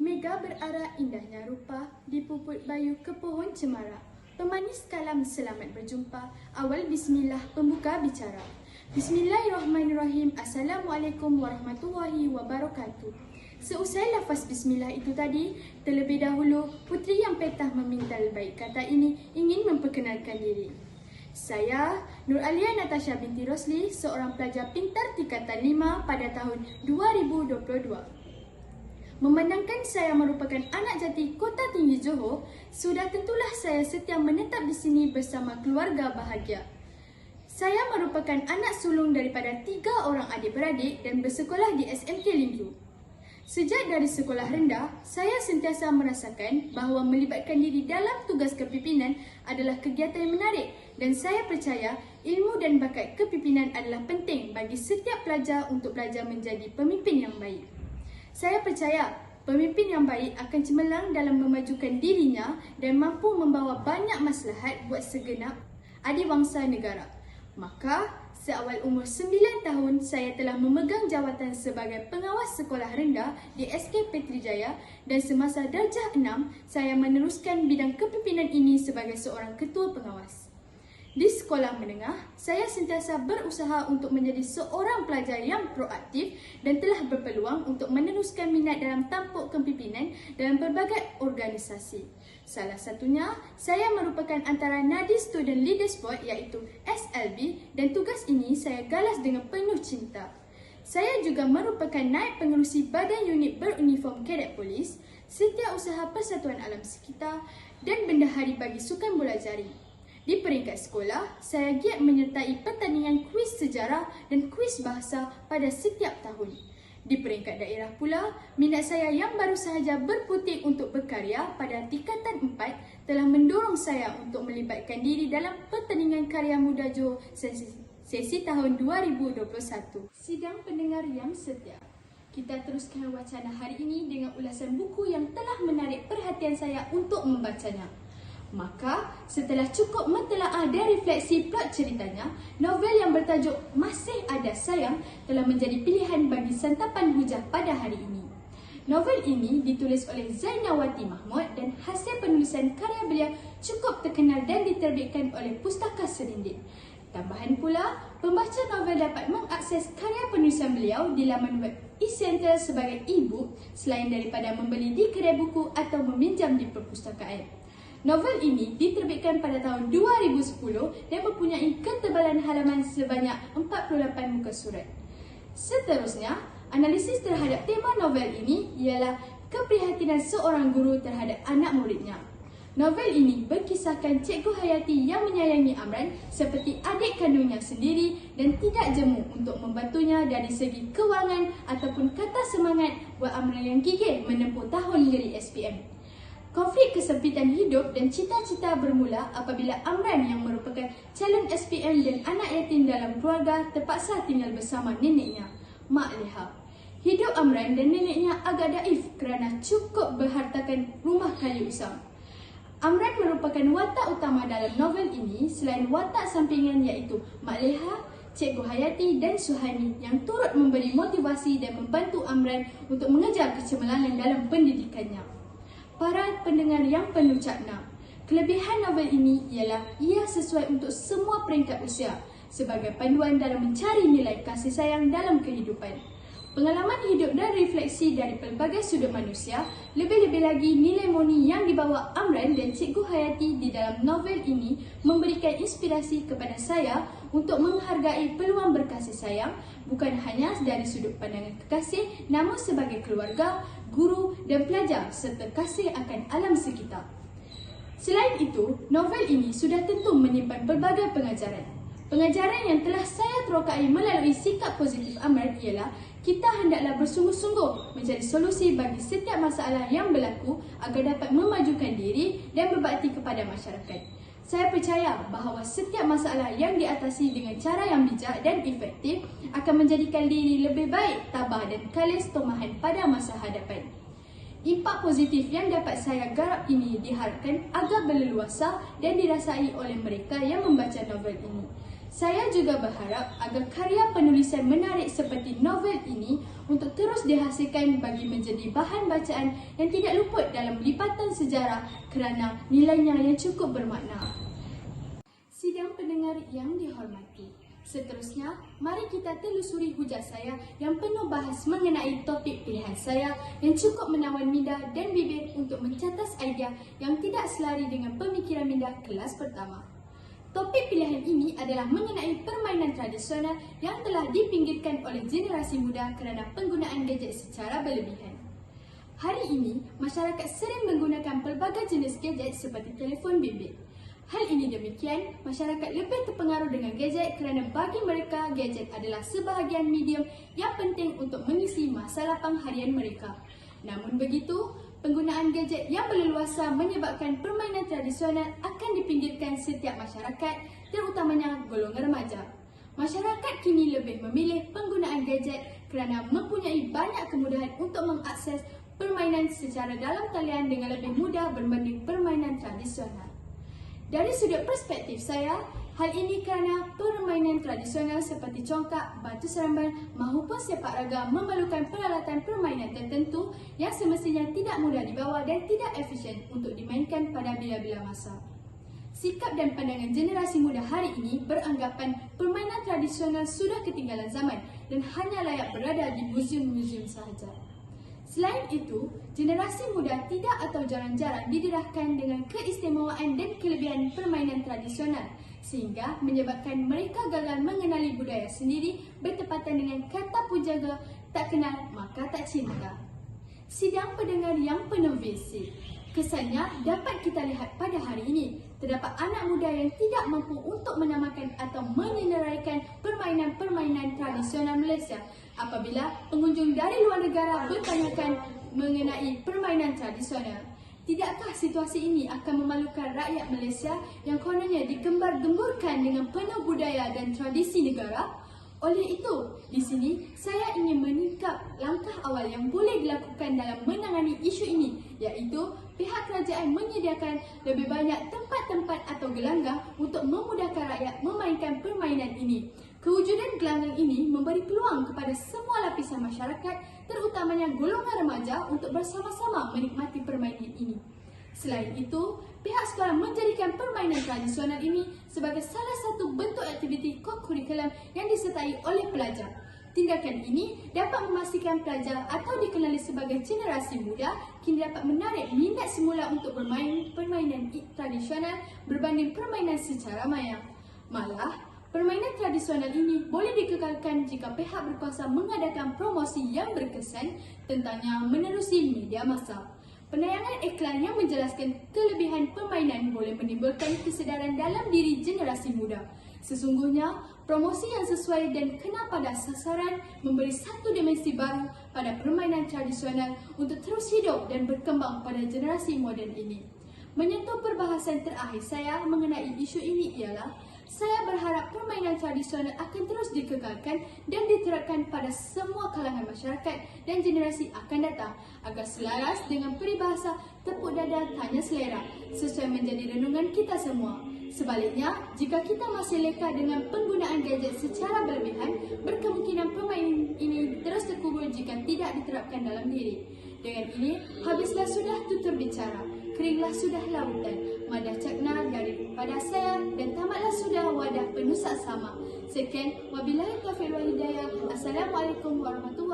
Mega berarak indahnya rupa, dipuput bayu ke pohon cemara. Pemanis kalam selamat berjumpa, awal bismillah pembuka bicara. Bismillahirrahmanirrahim, Assalamualaikum warahmatullahi wabarakatuh. Seusai lafaz bismillah itu tadi, terlebih dahulu putri yang petah memintal baik kata ini ingin memperkenalkan diri. Saya, Nur Alia Natasha binti Rosli, seorang pelajar pintar tingkatan 5 pada tahun 2022. Memandangkan saya merupakan anak jati Kota Tinggi Johor, sudah tentulah saya setia menetap di sini bersama keluarga bahagia. Saya merupakan anak sulung daripada 3 orang adik-beradik dan bersekolah di SMK Linggu. Sejak dari sekolah rendah, saya sentiasa merasakan bahawa melibatkan diri dalam tugas kepimpinan adalah kegiatan yang menarik dan saya percaya ilmu dan bakat kepimpinan adalah penting bagi setiap pelajar untuk belajar menjadi pemimpin yang baik. Saya percaya pemimpin yang baik akan cemerlang dalam memajukan dirinya dan mampu membawa banyak maslahat buat segenap adiwangsa negara. Maka, seawal umur 9 tahun, saya telah memegang jawatan sebagai pengawas sekolah rendah di SK Petrijaya dan semasa darjah 6, saya meneruskan bidang kepimpinan ini sebagai seorang ketua pengawas. Di sekolah menengah, saya sentiasa berusaha untuk menjadi seorang pelajar yang proaktif dan telah berpeluang untuk meneruskan minat dalam tampuk kepimpinan dalam berbagai organisasi. Salah satunya, saya merupakan antara Nadi Student Leaders Board iaitu SLB dan tugas ini saya galas dengan penuh cinta. Saya juga merupakan naib pengerusi badan unit beruniform Kadet Polis, Setiausaha Persatuan Alam Sekitar dan bendahari bagi sukan bola jari. Di peringkat sekolah, saya giat menyertai pertandingan kuis sejarah dan kuis bahasa pada setiap tahun. Di peringkat daerah pula, minat saya yang baru sahaja berputik untuk berkarya pada tingkatan 4 telah mendorong saya untuk melibatkan diri dalam pertandingan karya muda Johor sesi tahun 2021. Sidang pendengar yang setia, kita teruskan wacana hari ini dengan ulasan buku yang telah menarik perhatian saya untuk membacanya. Maka, setelah cukup mentelaah dan refleksi plot ceritanya, novel yang bertajuk Masih Ada Sayang telah menjadi pilihan bagi santapan hujah pada hari ini. Novel ini ditulis oleh Zainawati Mahmud dan hasil penulisan karya beliau cukup terkenal dan diterbitkan oleh Pustaka Serindit. Tambahan pula, pembaca novel dapat mengakses karya penulisan beliau di laman web e-center sebagai e-book selain daripada membeli di kedai buku atau meminjam di perpustakaan. Novel ini diterbitkan pada tahun 2010 dan mempunyai ketebalan halaman sebanyak 48 muka surat. Seterusnya, analisis terhadap tema novel ini ialah keprihatinan seorang guru terhadap anak muridnya. Novel ini berkisahkan Cikgu Hayati yang menyayangi Amran seperti adik kandungnya sendiri dan tidak jemu untuk membantunya dari segi kewangan ataupun kata semangat buat Amran yang gigih menempuh tahun negeri SPM. Konflik kesempitan hidup dan cita-cita bermula apabila Amran yang merupakan calon SPM dan anak yatim dalam keluarga terpaksa tinggal bersama neneknya, Mak Leha. Hidup Amran dan neneknya agak daif kerana cukup berhartakan rumah kayu usang. Amran merupakan watak utama dalam novel ini selain watak sampingan iaitu Mak Leha, Cikgu Hayati dan Suhani yang turut memberi motivasi dan membantu Amran untuk mengejar kecemerlangan dalam pendidikannya. Para pendengar yang penuh cakna, kelebihan novel ini ialah ia sesuai untuk semua peringkat usia sebagai panduan dalam mencari nilai kasih sayang dalam kehidupan. Pengalaman hidup dan refleksi dari pelbagai sudut manusia, lebih-lebih lagi nilai murni yang dibawa Amran dan Cikgu Hayati di dalam novel ini memberikan inspirasi kepada saya untuk menghargai peluang berkasih sayang bukan hanya dari sudut pandangan kekasih namun sebagai keluarga, guru dan pelajar serta kasih akan alam sekitar. Selain itu, novel ini sudah tentu menyimpan pelbagai pengajaran. Pengajaran yang telah saya terokai melalui sikap positif Amran ialah kita hendaklah bersungguh-sungguh mencari solusi bagi setiap masalah yang berlaku agar dapat memajukan diri dan berbakti kepada masyarakat. Saya percaya bahawa setiap masalah yang diatasi dengan cara yang bijak dan efektif akan menjadikan diri lebih baik, tabah dan kalis tomahan pada masa hadapan. Impak positif yang dapat saya garap ini diharapkan agak berleluasa dan dirasai oleh mereka yang membaca novel ini. Saya juga berharap agar karya penulisan menarik seperti novel ini untuk terus terus dihasilkan bagi menjadi bahan bacaan yang tidak luput dalam lipatan sejarah kerana nilainya yang cukup bermakna. Sidang pendengar yang dihormati, seterusnya mari kita telusuri hujah saya yang penuh bahas mengenai topik pilihan saya yang cukup menawan minda dan bibir untuk mencatas idea yang tidak selari dengan pemikiran minda kelas pertama. Topik pilihan ini adalah mengenai permainan tradisional yang telah dipinggirkan oleh generasi muda kerana penggunaan gadget secara berlebihan. Hari ini, masyarakat sering menggunakan pelbagai jenis gadget seperti telefon bimbit. Hal ini demikian, masyarakat lebih terpengaruh dengan gadget kerana bagi mereka gadget adalah sebahagian medium yang penting untuk mengisi masa lapang harian mereka. Namun begitu, penggunaan gadget yang berleluasa menyebabkan permainan tradisional akan dipinggirkan setiap masyarakat, terutamanya golongan remaja. Masyarakat kini lebih memilih penggunaan gadget kerana mempunyai banyak kemudahan untuk mengakses permainan secara dalam talian dengan lebih mudah berbanding permainan tradisional. Dari sudut perspektif saya, hal ini kerana permainan tradisional seperti congkak, batu seremban maupun sepak raga memerlukan peralatan permainan tertentu yang semestinya tidak mudah dibawa dan tidak efisien untuk dimainkan pada bila-bila masa. Sikap dan pandangan generasi muda hari ini beranggapan permainan tradisional sudah ketinggalan zaman dan hanya layak berada di muzium-muzium sahaja. Selain itu, generasi muda tidak atau jarang-jarang didedahkan dengan keistimewaan dan kelebihan permainan tradisional sehingga menyebabkan mereka gagal mengenali budaya sendiri bertepatan dengan kata pujaga, tak kenal maka tak cinta. Sidang pendengar yang penuh basic. Kesannya dapat kita lihat pada hari ini, terdapat anak muda yang tidak mampu untuk menamakan atau menyenaraikan permainan-permainan tradisional Malaysia apabila pengunjung dari luar negara bertanyakan mengenai permainan tradisional. Tidakkah situasi ini akan memalukan rakyat Malaysia yang kononnya dikembar-gemburkan dengan penuh budaya dan tradisi negara? Oleh itu, di sini saya ingin meningkap langkah awal yang boleh dilakukan dalam menangani isu ini, iaitu pihak kerajaan menyediakan lebih banyak tempat-tempat atau gelanggang untuk memudahkan rakyat memainkan permainan ini. Kewujudan gelanggang ini memberi peluang kepada semua lapisan masyarakat, terutamanya golongan remaja untuk bersama-sama menikmati permainan ini. Selain itu, pihak sekolah menjadikan permainan tradisional ini sebagai salah satu bentuk aktiviti ko-kurikulum yang disertai oleh pelajar. Tindakan ini dapat memastikan pelajar atau dikenali sebagai generasi muda kini dapat menarik minat semula untuk bermain permainan tradisional berbanding permainan secara maya. Malah, permainan tradisional ini boleh dikekalkan jika pihak berkuasa mengadakan promosi yang berkesan tentangnya menerusi media massa. Penayangan iklan yang menjelaskan kelebihan permainan boleh menimbulkan kesedaran dalam diri generasi muda. Sesungguhnya, promosi yang sesuai dan kena pada sasaran memberi satu dimensi baru pada permainan tradisional untuk terus hidup dan berkembang pada generasi moden ini. Menyentuh perbahasan terakhir saya mengenai isu ini ialah, saya berharap permainan tradisional akan terus dikekalkan dan diterapkan pada semua kalangan masyarakat dan generasi akan datang agar selaras dengan peribahasa tepuk dada tanya selera sesuai menjadi renungan kita semua. Sebaliknya, jika kita masih leka dengan penggunaan gadget secara berlebihan, berkemungkinan permainan ini terus terkubur jika tidak diterapkan dalam diri. Dengan ini, habislah sudah tutur bicara, keringlah sudah lautan, madah cakna daripada saya dan tamatlah sudah wadah penuh saksama. Sekian, wabillahi taufiq wal hidayah. Assalamualaikum warahmatullahi wabarakatuh.